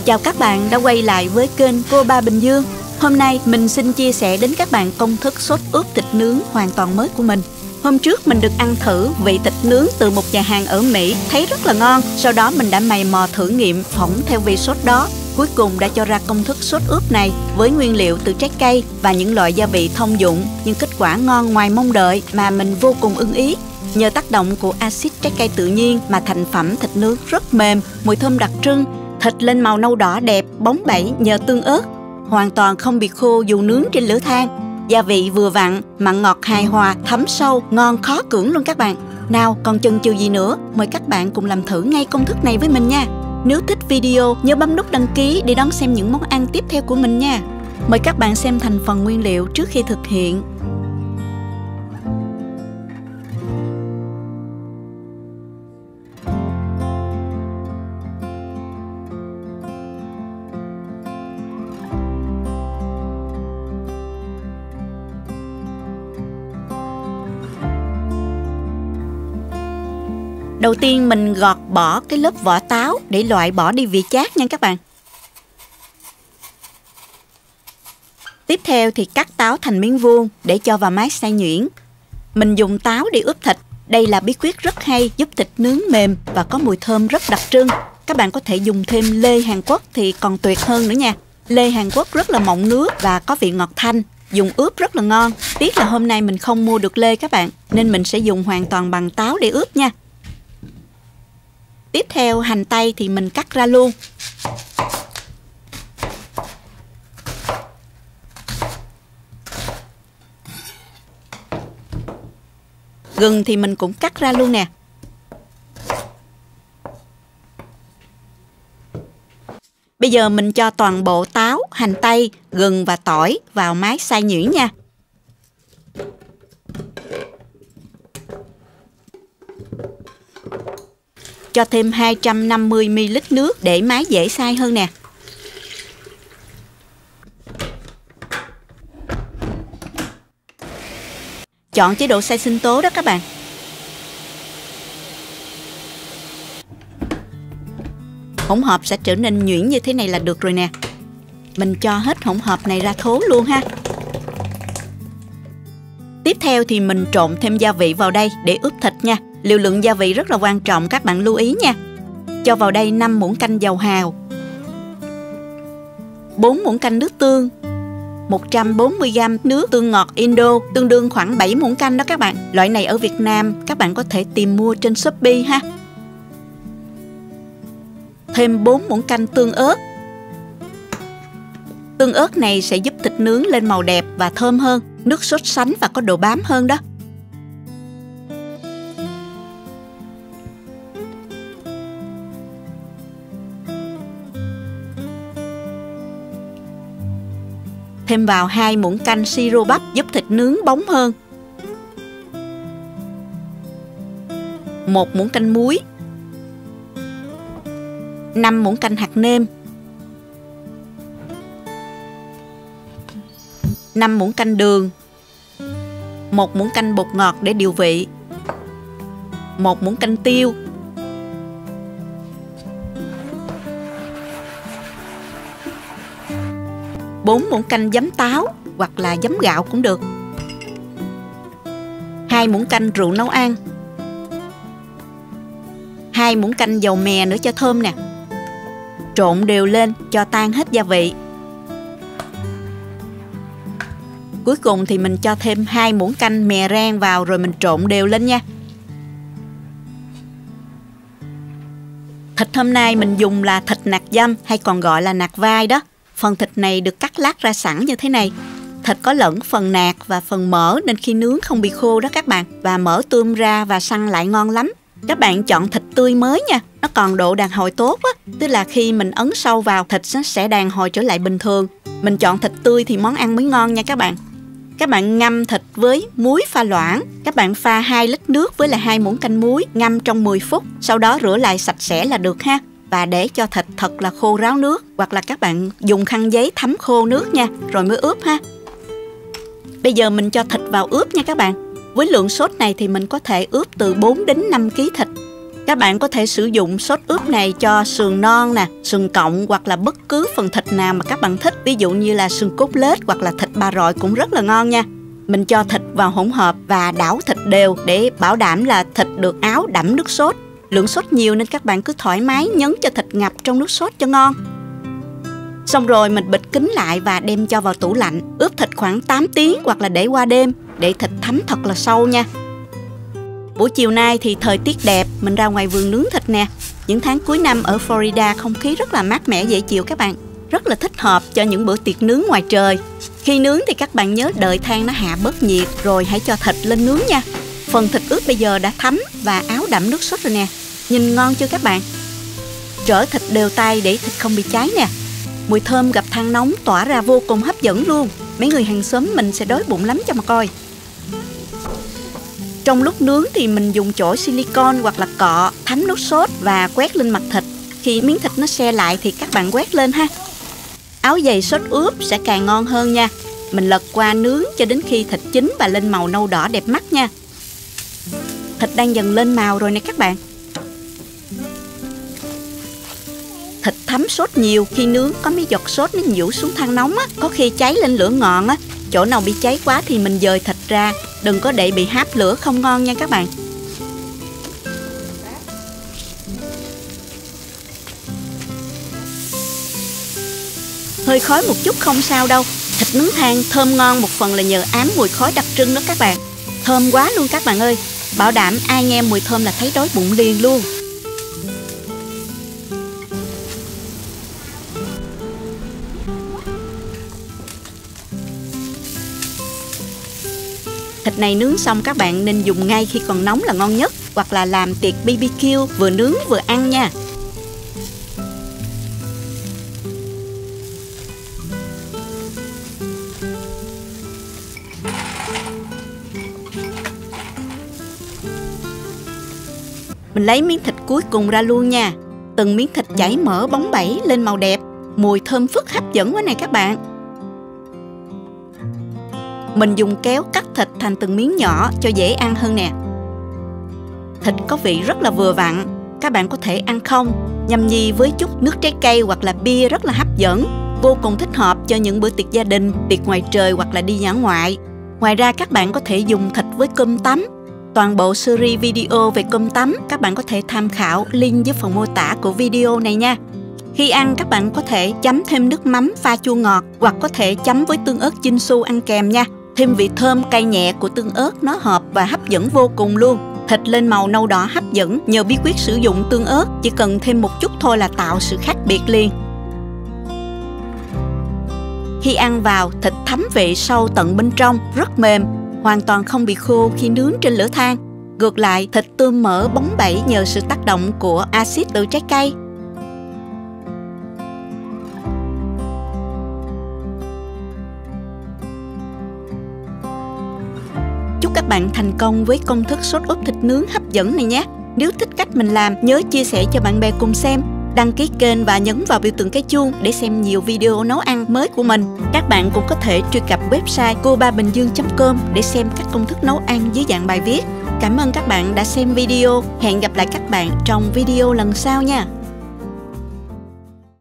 Chào các bạn đã quay lại với kênh Cô Ba Bình Dương. Hôm nay mình xin chia sẻ đến các bạn công thức sốt ướp thịt nướng hoàn toàn mới của mình. Hôm trước mình được ăn thử vị thịt nướng từ một nhà hàng ở Mỹ, thấy rất là ngon. Sau đó mình đã mày mò thử nghiệm phỏng theo vị sốt đó. Cuối cùng đã cho ra công thức sốt ướp này với nguyên liệu từ trái cây và những loại gia vị thông dụng, nhưng kết quả ngon ngoài mong đợi mà mình vô cùng ưng ý. Nhờ tác động của axit trái cây tự nhiên mà thành phẩm thịt nướng rất mềm, mùi thơm đặc trưng, thịt lên màu nâu đỏ đẹp, bóng bẩy nhờ tương ớt, hoàn toàn không bị khô dù nướng trên lửa than. Gia vị vừa vặn, mặn ngọt hài hòa, thấm sâu, ngon khó cưỡng luôn các bạn. Nào còn chần chừ gì nữa, mời các bạn cùng làm thử ngay công thức này với mình nha. Nếu thích video, nhớ bấm nút đăng ký để đón xem những món ăn tiếp theo của mình nha. Mời các bạn xem thành phần nguyên liệu trước khi thực hiện. Đầu tiên mình gọt bỏ cái lớp vỏ táo để loại bỏ đi vị chát nha các bạn. Tiếp theo thì cắt táo thành miếng vuông để cho vào máy xay nhuyễn. Mình dùng táo để ướp thịt. Đây là bí quyết rất hay giúp thịt nướng mềm và có mùi thơm rất đặc trưng. Các bạn có thể dùng thêm lê Hàn Quốc thì còn tuyệt hơn nữa nha. Lê Hàn Quốc rất là mọng nước và có vị ngọt thanh, dùng ướp rất là ngon. Tiếc là hôm nay mình không mua được lê các bạn, nên mình sẽ dùng hoàn toàn bằng táo để ướp nha. Tiếp theo hành tây thì mình cắt ra luôn. Gừng thì mình cũng cắt ra luôn nè. Bây giờ mình cho toàn bộ táo, hành tây, gừng và tỏi vào máy xay nhuyễn nha. Cho thêm 250ml nước để máy dễ xay hơn nè. Chọn chế độ xay sinh tố đó các bạn. Hỗn hợp sẽ trở nên nhuyễn như thế này là được rồi nè. Mình cho hết hỗn hợp này ra thố luôn ha. Tiếp theo thì mình trộn thêm gia vị vào đây để ướp thịt nha. Liều lượng gia vị rất là quan trọng, các bạn lưu ý nha. Cho vào đây 5 muỗng canh dầu hào, 4 muỗng canh nước tương, 140g nước tương ngọt Indo, tương đương khoảng 7 muỗng canh đó các bạn. Loại này ở Việt Nam các bạn có thể tìm mua trên Shopee ha. Thêm 4 muỗng canh tương ớt. Tương ớt này sẽ giúp thịt nướng lên màu đẹp và thơm hơn, nước sốt sánh và có độ bám hơn đó. Thêm vào 2 muỗng canh siro bắp giúp thịt nướng bóng hơn. 1 muỗng canh muối, 5 muỗng canh hạt nêm, 5 muỗng canh đường, 1 muỗng canh bột ngọt để điều vị, 1 muỗng canh tiêu, 4 muỗng canh giấm táo hoặc là giấm gạo cũng được, 2 muỗng canh rượu nấu ăn, 2 muỗng canh dầu mè nữa cho thơm nè. Trộn đều lên cho tan hết gia vị. Cuối cùng thì mình cho thêm 2 muỗng canh mè rang vào rồi mình trộn đều lên nha. Thịt hôm nay mình dùng là thịt nạc dăm hay còn gọi là nạc vai đó. Phần thịt này được cắt lát ra sẵn như thế này. Thịt có lẫn phần nạc và phần mỡ nên khi nướng không bị khô đó các bạn. Và mỡ tươm ra và săn lại ngon lắm. Các bạn chọn thịt tươi mới nha. Nó còn độ đàn hồi tốt á. Tức là khi mình ấn sâu vào thịt nó sẽ đàn hồi trở lại bình thường. Mình chọn thịt tươi thì món ăn mới ngon nha các bạn. Các bạn ngâm thịt với muối pha loãng. Các bạn pha 2 lít nước với là 2 muỗng canh muối, ngâm trong 10 phút. Sau đó rửa lại sạch sẽ là được ha. Và để cho thịt thật là khô ráo nước. Hoặc là các bạn dùng khăn giấy thấm khô nước nha. Rồi mới ướp ha. Bây giờ mình cho thịt vào ướp nha các bạn. Với lượng sốt này thì mình có thể ướp từ 4 đến 5 kg thịt. Các bạn có thể sử dụng sốt ướp này cho sườn non nè, sườn cọng hoặc là bất cứ phần thịt nào mà các bạn thích. Ví dụ như là sườn cốt lết hoặc là thịt ba rọi cũng rất là ngon nha. Mình cho thịt vào hỗn hợp và đảo thịt đều để bảo đảm là thịt được áo đẫm nước sốt. Lượng sốt nhiều nên các bạn cứ thoải mái nhấn cho thịt ngập trong nước sốt cho ngon. Xong rồi mình bịt kín lại và đem cho vào tủ lạnh. Ướp thịt khoảng 8 tiếng hoặc là để qua đêm để thịt thấm thật là sâu nha. Buổi chiều nay thì thời tiết đẹp, mình ra ngoài vườn nướng thịt nè. Những tháng cuối năm ở Florida không khí rất là mát mẻ dễ chịu các bạn. Rất là thích hợp cho những bữa tiệc nướng ngoài trời. Khi nướng thì các bạn nhớ đợi than nó hạ bớt nhiệt rồi hãy cho thịt lên nướng nha. Phần thịt ướp bây giờ đã thấm và áo đẫm nước sốt rồi nè. Nhìn ngon chưa các bạn? Rỡ thịt đều tay để thịt không bị cháy nè. Mùi thơm gặp than nóng tỏa ra vô cùng hấp dẫn luôn. Mấy người hàng xóm mình sẽ đói bụng lắm cho mà coi. Trong lúc nướng thì mình dùng chổi silicon hoặc là cọ thấm nước sốt và quét lên mặt thịt. Khi miếng thịt nó se lại thì các bạn quét lên ha. Áo dày sốt ướp sẽ càng ngon hơn nha. Mình lật qua nướng cho đến khi thịt chín và lên màu nâu đỏ đẹp mắt nha. Thịt đang dần lên màu rồi nè các bạn. Thịt thấm sốt nhiều, khi nướng có mấy giọt sốt nó nhũ xuống than nóng á, có khi cháy lên lửa ngọn á. Chỗ nào bị cháy quá thì mình dời thịt ra, đừng có để bị háp lửa không ngon nha các bạn. Hơi khói một chút không sao đâu. Thịt nướng than thơm ngon một phần là nhờ ám mùi khói đặc trưng đó các bạn. Thơm quá luôn các bạn ơi. Bảo đảm ai nghe mùi thơm là thấy đói bụng liền luôn. Thịt này nướng xong các bạn nên dùng ngay khi còn nóng là ngon nhất. Hoặc là làm tiệc BBQ vừa nướng vừa ăn nha. Mình lấy miếng thịt cuối cùng ra luôn nha. Từng miếng thịt chảy mỡ bóng bẩy lên màu đẹp. Mùi thơm phức hấp dẫn quá này các bạn. Mình dùng kéo cắt thịt thành từng miếng nhỏ cho dễ ăn hơn nè. Thịt có vị rất là vừa vặn. Các bạn có thể ăn không, nhâm nhi với chút nước trái cây hoặc là bia rất là hấp dẫn. Vô cùng thích hợp cho những bữa tiệc gia đình, tiệc ngoài trời hoặc là đi dã ngoại. Ngoài ra các bạn có thể dùng thịt với cơm tấm. Toàn bộ series video về cơm tấm các bạn có thể tham khảo link dưới phần mô tả của video này nha. Khi ăn các bạn có thể chấm thêm nước mắm pha chua ngọt hoặc có thể chấm với tương ớt Chinsu ăn kèm nha. Thêm vị thơm cay nhẹ của tương ớt nó hợp và hấp dẫn vô cùng luôn. Thịt lên màu nâu đỏ hấp dẫn nhờ bí quyết sử dụng tương ớt, chỉ cần thêm một chút thôi là tạo sự khác biệt liền. Khi ăn vào, thịt thấm vị sâu tận bên trong, rất mềm, hoàn toàn không bị khô khi nướng trên lửa than. Ngược lại, thịt tươm mỡ bóng bẩy nhờ sự tác động của axit từ trái cây. Chúc các bạn thành công với công thức sốt ướp thịt nướng hấp dẫn này nhé. Nếu thích cách mình làm, nhớ chia sẻ cho bạn bè cùng xem. Đăng ký kênh và nhấn vào biểu tượng cái chuông để xem nhiều video nấu ăn mới của mình. Các bạn cũng có thể truy cập website cô3bình dương.com để xem các công thức nấu ăn dưới dạng bài viết. Cảm ơn các bạn đã xem video. Hẹn gặp lại các bạn trong video lần sau nha.